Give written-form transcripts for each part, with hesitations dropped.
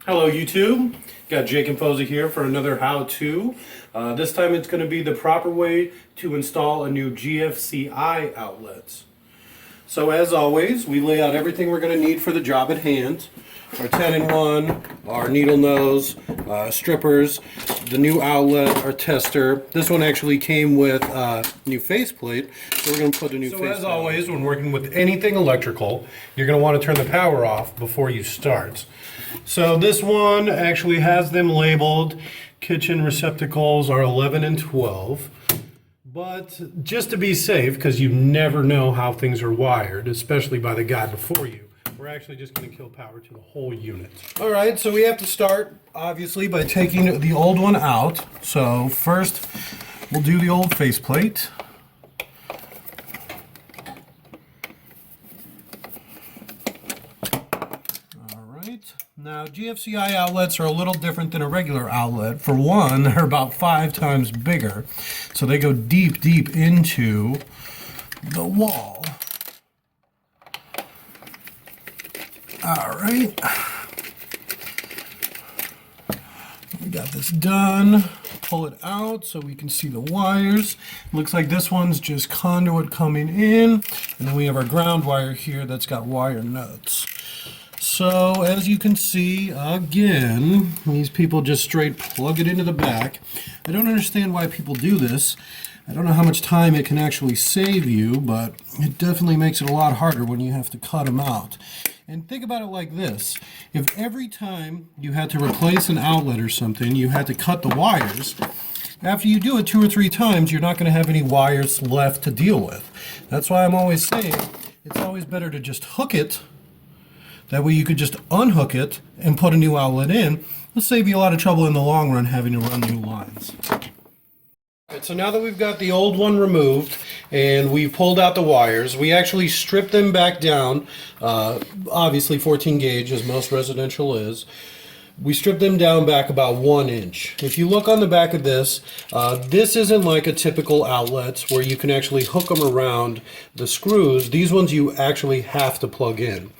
Hello YouTube, got Jake and Posey here for another how-to. This time it's going to be the proper way to install a new GFCI outlet. So as always, we lay out everything we're going to need for the job at hand. Our 10-in-1, our needle nose, strippers, the new outlet, our tester. This one actually came with a new faceplate, so we're going to put a new faceplate. So as always, when working with anything electrical, you're going to want to turn the power off before you start. So this one actually has them labeled. Kitchen receptacles are 11 and 12. But just to be safe, because you never know how things are wired, especially by the guy before you, we're actually just going to kill power to the whole unit. All right, so we have to start, obviously, by taking the old one out. So first, we'll do the old faceplate. All right. Now, GFCI outlets are a little different than a regular outlet. For one, they're about 5 times bigger, so they go deep, deep into the wall. All right, we got this done. Pull it out so we can see the wires. Looks like this one's just conduit coming in, and then we have our ground wire here that's got wire nuts. So as you can see, again, these people just straight plug it into the back. I don't understand why people do this. I don't know how much time it can actually save you, but it definitely makes it a lot harder when you have to cut them out. And think about it like this. If every time you had to replace an outlet or something, you had to cut the wires, after you do it 2 or 3 times, you're not going to have any wires left to deal with. That's why I'm always saying it's always better to just hook it. That way you could just unhook it and put a new outlet in. It'll save you a lot of trouble in the long run having to run new lines. Alright, so now that we've got the old one removed and we've pulled out the wires, we actually stripped them back down, obviously 14 gauge as most residential is. We stripped them down back about 1 inch. If you look on the back of this, this isn't like a typical outlet where you can actually hook them around the screws. These ones you actually have to plug in.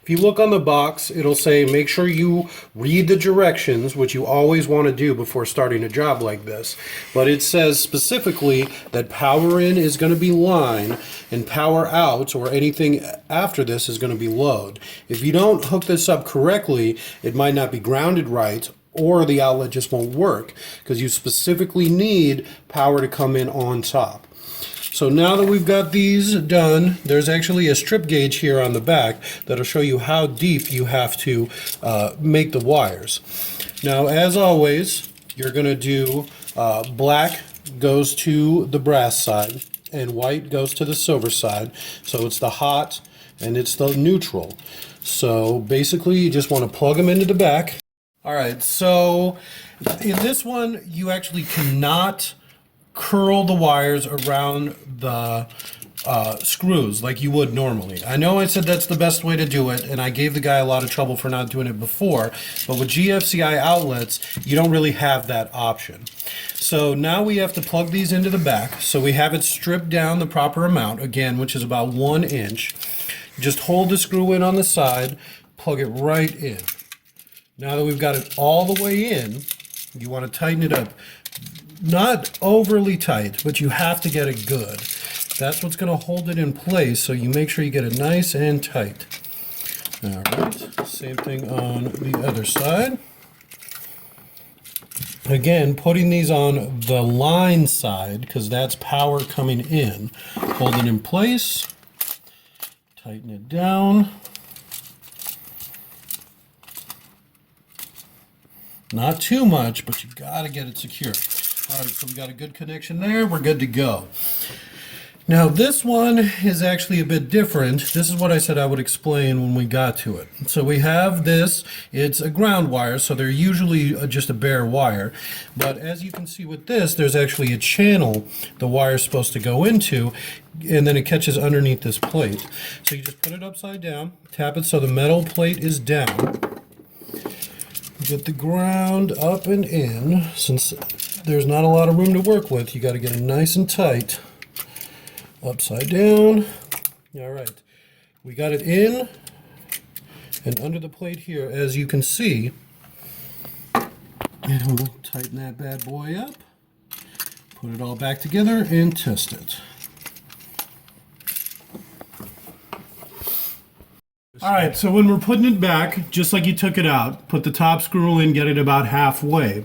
If you look on the box, it'll say make sure you read the directions, which you always want to do before starting a job like this. But it says specifically that power in is going to be line and power out, or anything after this, is going to be load. If you don't hook this up correctly, it might not be grounded right, or the outlet just won't work, because you specifically need power to come in on top. So now that we've got these done, there's actually a strip gauge here on the back that'll show you how deep you have to make the wires. Now, as always, you're going to do black goes to the brass side and white goes to the silver side. So it's the hot and it's the neutral. So basically you just want to plug them into the back. All right, so in this one you actually cannot curl the wires around the screws like you would normally. I know I said that's the best way to do it, and I gave the guy a lot of trouble for not doing it before, but with GFCI outlets, you don't really have that option. So now we have to plug these into the back. So we have it stripped down the proper amount, again, which is about 1 inch. Just hold the screw in on the side, plug it right in. Now that we've got it all the way in, you want to tighten it up. Not overly tight, but you have to get it good. That's what's going to hold it in place, so you make sure you get it nice and tight. All right, same thing on the other side. Again, putting these on the line side, because that's power coming in. Hold it in place, tighten it down. Not too much, but you got to get it secure. All right, so we got a good connection there. We're good to go. Now this one is actually a bit different. This is what I said I would explain when we got to it. So we have this. It's a ground wire, so they're usually just a bare wire. But as you can see with this, there's actually a channel the wire's supposed to go into, and then it catches underneath this plate. So you just put it upside down, tap it so the metal plate is down. Get the ground up and in. Since there's not a lot of room to work with, you got to get it nice and tight. Upside down. All right, we got it in and under the plate here. As you can see, And we'll tighten that bad boy up, put it all back together, and test it. Alright, so when we're putting it back, just like you took it out, put the top screw in, get it about halfway.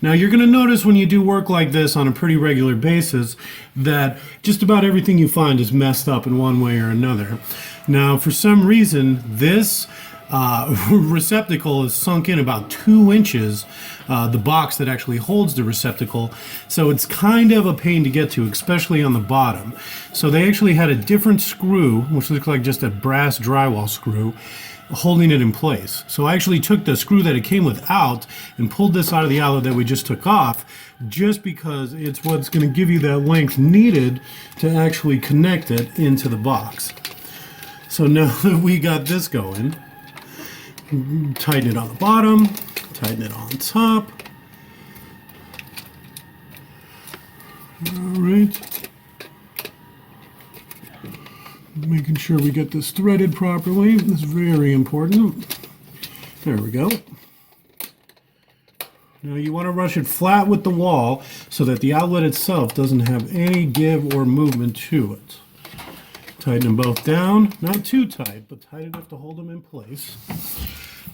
Now you're going to notice when you do work like this on a pretty regular basis that just about everything you find is messed up in one way or another. Now for some reason this receptacle is sunk in about 2 inches, the box that actually holds the receptacle, so it's kind of a pain to get to, especially on the bottom. So they actually had a different screw, which looks like just a brass drywall screw, holding it in place. So I actually took the screw that it came with out and pulled this out of the outlet that we just took off, just because it's what's going to give you that length needed to actually connect it into the box. So now that we got this going, tighten it on the bottom, tighten it on top. Alright. Making sure we get this threaded properly. This is very important. There we go. Now you want to rush it flat with the wall so that the outlet itself doesn't have any give or movement to it. Tighten them both down, not too tight, but tight enough to hold them in place.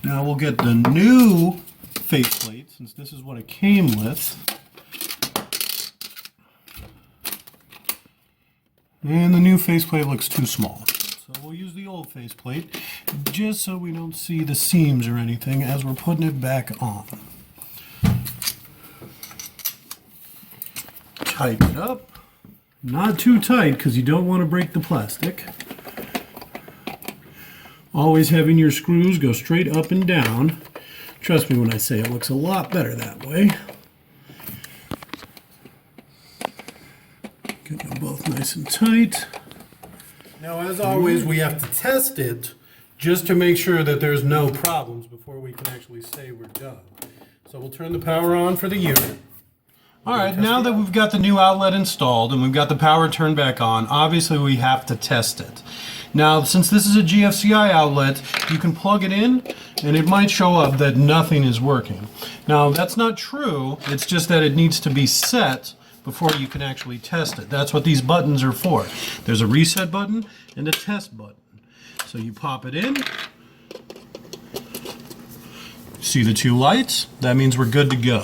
Now we'll get the new faceplate, since this is what it came with. And the new faceplate looks too small. So we'll use the old faceplate, just so we don't see the seams or anything as we're putting it back on. Tighten it up. Not too tight, because you don't want to break the plastic. Always having your screws go straight up and down. Trust me when I say it looks a lot better that way. Get them both nice and tight. Now, as always, we have to test it just to make sure that there's no problems before we can actually say we're done. So we'll turn the power on for the unit. Alright, now that we've got the new outlet installed and we've got the power turned back on, obviously we have to test it. Now, since this is a GFCI outlet, you can plug it in and it might show up that nothing is working. Now, that's not true, it's just that it needs to be set before you can actually test it. That's what these buttons are for. There's a reset button and a test button. So you pop it in. See the 2 lights? That means we're good to go.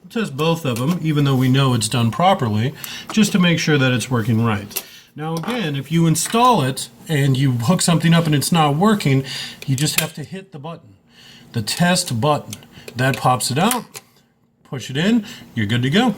Test both of them, even though we know it's done properly, just to make sure that it's working right. Now again, if you install it and you hook something up and it's not working, you just have to hit the button, the test button. That pops it out, push it in, you're good to go.